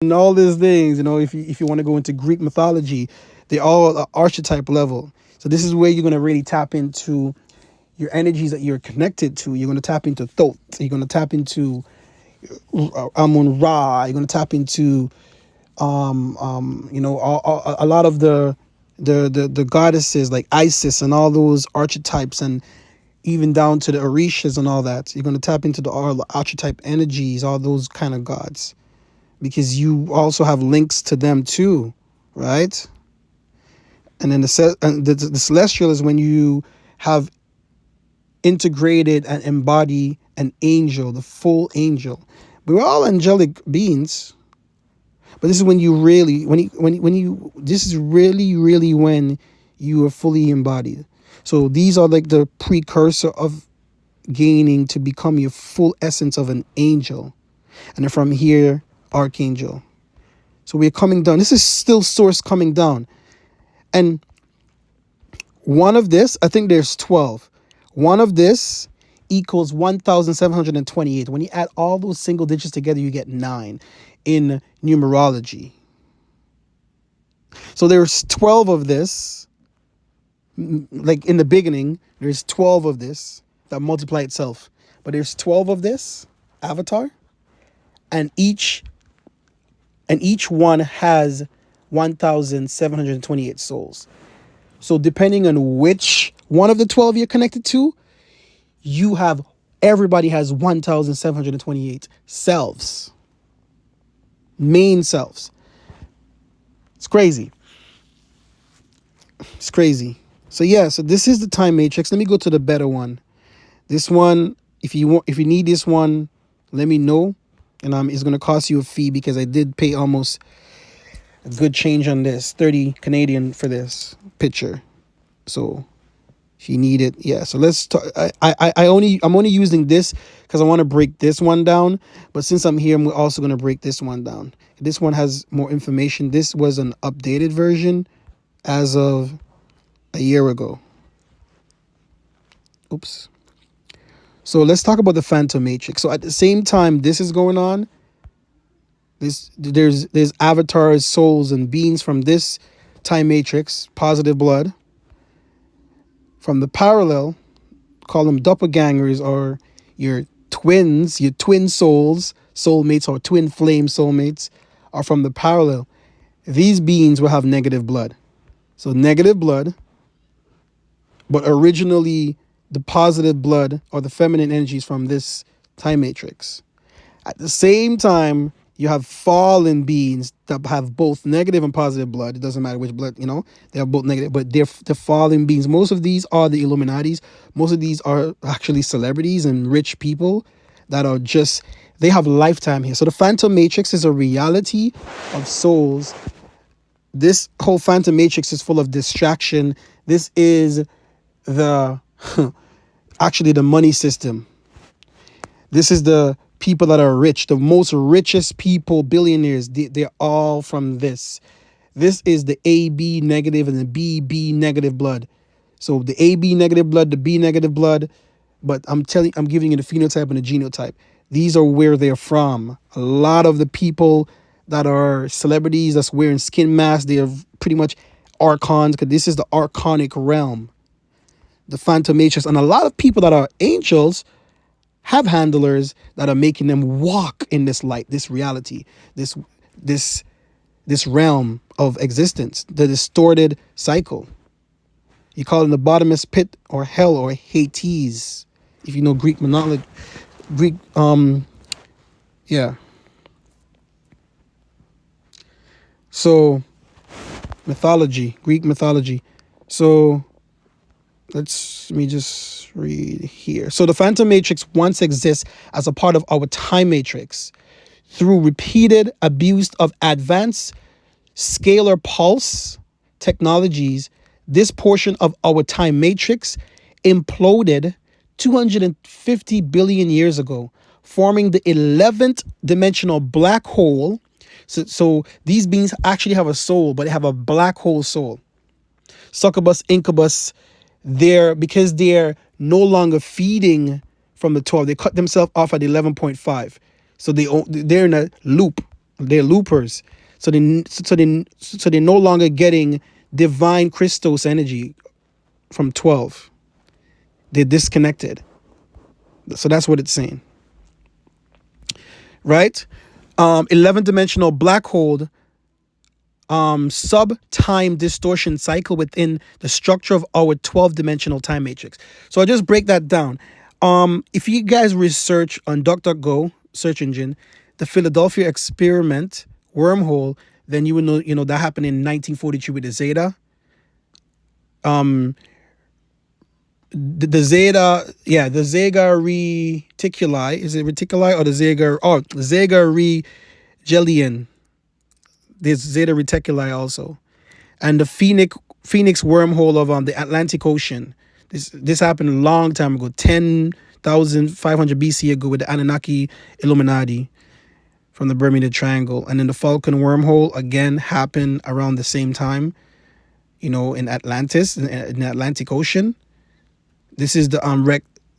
and all these things. If you want to go into Greek mythology, they all are archetype level. So this is where you're gonna really tap into your energies that you're connected to. You're gonna tap into Thoth. You're gonna tap into Amun Ra. You're gonna tap into a lot of the goddesses like Isis and all those archetypes, and even down to the Orishas and all that. You're going to tap into all the archetype energies, all those kind of gods, because you also have links to them too, right? And then the celestial is when you have integrated and embody an angel, the full angel. We're all angelic beings, but this is when you really, this is really when you are fully embodied. So these are like the precursor of gaining to become your full essence of an angel. And then from here, archangel. So we're coming down. This is still source coming down. And one of this, I think there's 12. One of this equals 1,728. When you add all those single digits together, you get 9 in numerology. So there's 12 of this. Like in the beginning, there's 12 of this that multiply itself. But there's 12 of this avatar, and each one has 1,728 souls. So depending on which one of the 12 you're connected to, everybody has 1,728 selves. Main selves. It's crazy. It's crazy. So yeah, so this is the time matrix. Let me go to the better one. This one, if you need this one, let me know. And it's gonna cost you a fee because I did pay almost a good change on this, 30 Canadian for this picture. So if you need it, yeah. So let's talk. I'm only using this because I want to break this one down. But since I'm here, we're also gonna break this one down. This one has more information. This was an updated version as of a year ago. Oops. So let's talk about the Phantom Matrix. So at the same time this is going on, there's avatars, souls, and beings from this time matrix, positive blood, from the parallel, call them doppelgangers, or your twins, your twin souls, soulmates, or twin flame soulmates, are from the parallel. These beings will have negative blood. So negative blood, but originally the positive blood or the feminine energies from this time matrix. At the same time, you have fallen beings that have both negative and positive blood. It doesn't matter which blood, they have both negative, but they're fallen beings. Most of these are the Illuminatis. Most of these are actually celebrities and rich people that are they have lifetime here. So the Phantom Matrix is a reality of souls. This whole Phantom Matrix is full of distraction. This is actually the money system. This is the people that are rich, the most richest people, billionaires. They're all from this. This is the AB negative and the BB negative blood. So the AB negative blood, the B negative blood, but I'm giving you the phenotype and the genotype. These are where they're from. A lot of the people that are celebrities that's wearing skin masks, they are pretty much archons, because this is the archonic realm, the Phantom Matrix. And a lot of people that are angels have handlers that are making them walk in this light, this reality, this realm of existence, the distorted cycle. You call it the bottomless pit or hell or Hades, if you know Greek mythology. Yeah. So Greek mythology. So let me just read here. So the Phantom Matrix once exists as a part of our time matrix. Through repeated abuse of advanced scalar pulse technologies, this portion of our time matrix imploded 250 billion years ago, forming the 11th dimensional black hole. So these beings actually have a soul, but they have a black hole soul. Succubus, incubus, because they're no longer feeding from the 12. They cut themselves off at 11.5. So they're in a loop. They're loopers. So they're no longer getting divine Christos energy from 12. They're disconnected. So that's what it's saying, right? 11 dimensional black hole, sub time distortion cycle within the structure of our 12 dimensional time matrix. So I'll just break that down. If you guys research on DuckDuckGo search engine, the Philadelphia experiment wormhole, then you will know, that happened in 1942 with the Zeta. The Zeta, yeah, the Zeta reticuli. Is it reticuli or the Zeta? Oh, Zeta regelian. There's Zeta reticuli also, and the Phoenix wormhole of the Atlantic Ocean. This happened a long time ago, 10,500 BC ago, with the Anunnaki Illuminati from the Bermuda Triangle, and then the Falcon wormhole again happened around the same time, in Atlantis, in the Atlantic Ocean. This is the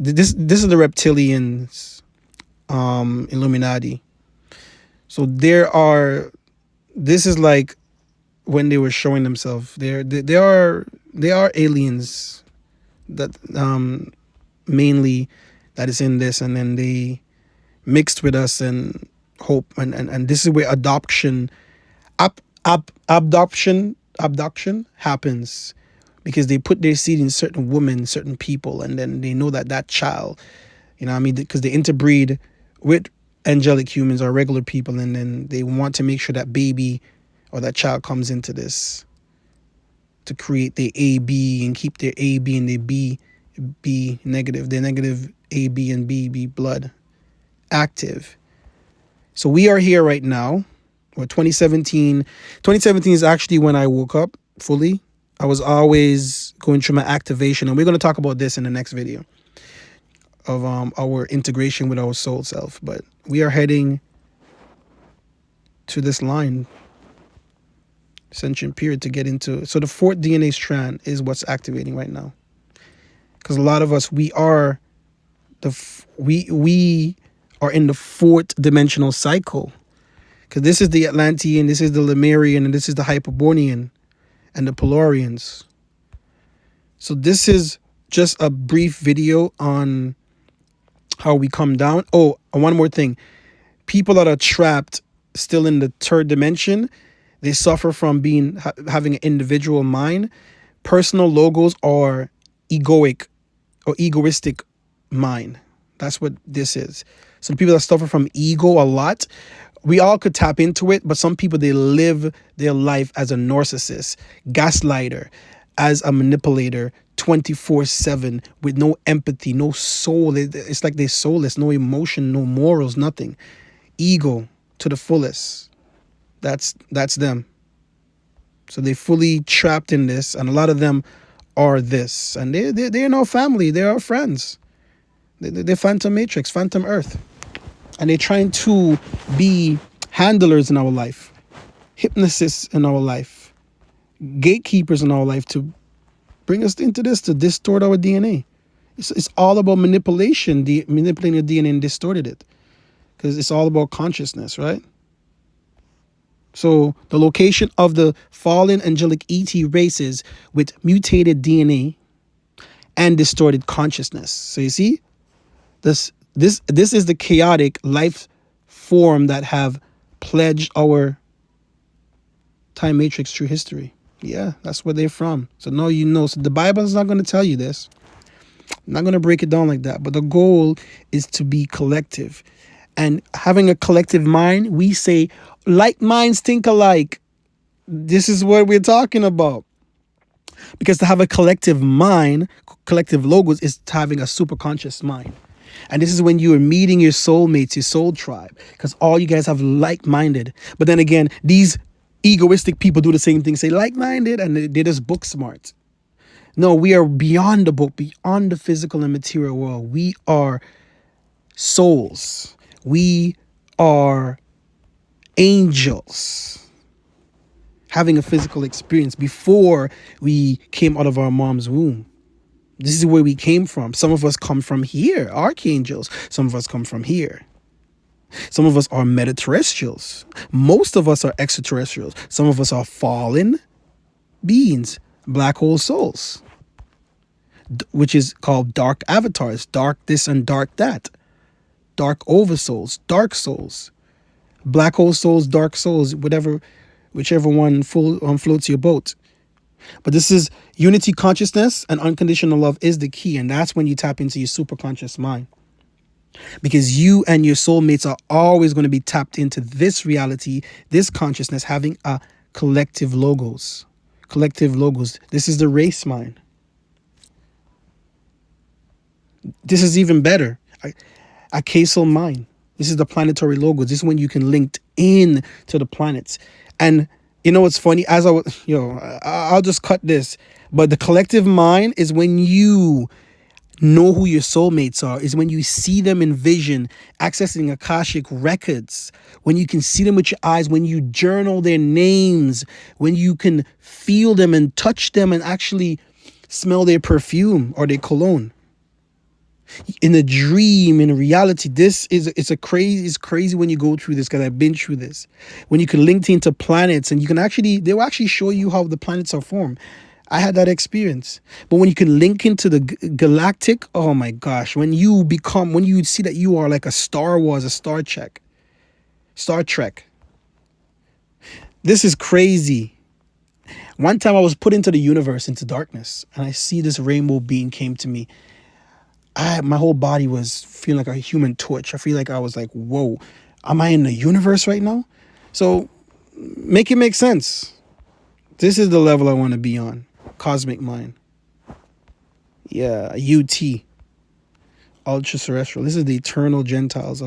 this is the reptilians, Illuminati. So this is like when they were showing themselves. They are aliens that mainly that is in this, and then they mixed with us and hope, and this is where abduction happens, because they put their seed in certain women, certain people, and then they know that child, what I mean, because they interbreed with angelic humans or regular people, and then they want to make sure that baby or that child comes into this to create their AB and keep their AB and their B negative, their negative AB and B blood active. So we are here right now, or 2017. 2017 is actually when I woke up fully. I was always going through my activation, and we're going to talk about this in the next video of our integration with our soul self. But we are heading to this line, sentient period, to get into. So the fourth DNA strand is what's activating right now, because a lot of us, we are in the fourth dimensional cycle, because this is the Atlantean, this is the Lemurian, and this is the Hyperborean and the Polarians. So this is just a brief video on how we come down. Oh, and one more thing. People that are trapped still in the third dimension, they suffer from having an individual mind. Personal logos are egoic or egoistic mind. That's what this is. So the people that suffer from ego a lot, we all could tap into it, but some people, they live their life as a narcissist, gaslighter, as a manipulator, 24/7, with no empathy, no soul. It's like they're soulless, no emotion, no morals, nothing. Ego to the fullest. That's them. So they're fully trapped in this, and a lot of them are this, and they're no family. They're our friends. They're Phantom Matrix, Phantom Earth, and they're trying to be handlers in our life, hypnotists in our life, gatekeepers in our life, to bring us into this, to distort our DNA. It's all about manipulation, manipulating the DNA and distorted it, because it's all about consciousness, right? So the location of the fallen angelic ET races with mutated DNA and distorted consciousness. So you see, this is the chaotic life form that have pledged our time matrix through history. Yeah, that's where they're from. So now you know. So the Bible is not going to tell you this. I'm not going to break it down like that. But the goal is to be collective. And having a collective mind, we say, like minds think alike. This is what we're talking about. Because to have a collective mind, collective logos, is having a super conscious mind. And this is when you are meeting your soulmates, your soul tribe, because all you guys have like-minded. But then again, these egoistic people do the same thing, say like-minded, and they're just book smart. No, we are beyond the book, beyond the physical and material world. We are souls. We are angels having a physical experience before we came out of our mom's womb. This is where we came from. Some of us come from here, archangels. Some of us come from here. Some of us are metaterrestrials. Most of us are extraterrestrials. Some of us are fallen beings, black hole souls, which is called dark avatars, dark this and dark that, dark oversouls, dark souls, black hole souls, dark souls, whatever, whichever one floats your boat. But this is unity consciousness, and unconditional love is the key. And that's when you tap into your superconscious mind. Because you and your soulmates are always going to be tapped into this reality, this consciousness, having a collective logos. Collective logos. This is the race mind. This is even better. A casal mind. This is the planetary logos. This is when you can link in to the planets. And you know what's funny? As I'll just cut this. But the collective mind is when you know who your soulmates are, is when you see them in vision, accessing Akashic records, when you can see them with your eyes, when you journal their names, when you can feel them and touch them and actually smell their perfume or their cologne. In a dream, in a reality, it's crazy when you go through this, because I've been through this. When you can link into planets and they will actually show you how the planets are formed. I had that experience. But when you can link into the galactic, oh my gosh, when you see that you are like a Star Wars, a Star Trek. This is crazy. One time I was put into the universe, into darkness, and I see this rainbow being came to me. My whole body was feeling like a human torch. I feel like I was like, whoa, am I in the universe right now? So make it make sense. This is the level I want to be on. Cosmic mind. Yeah, UT. Ultra terrestrial. This is the eternal Gentiles.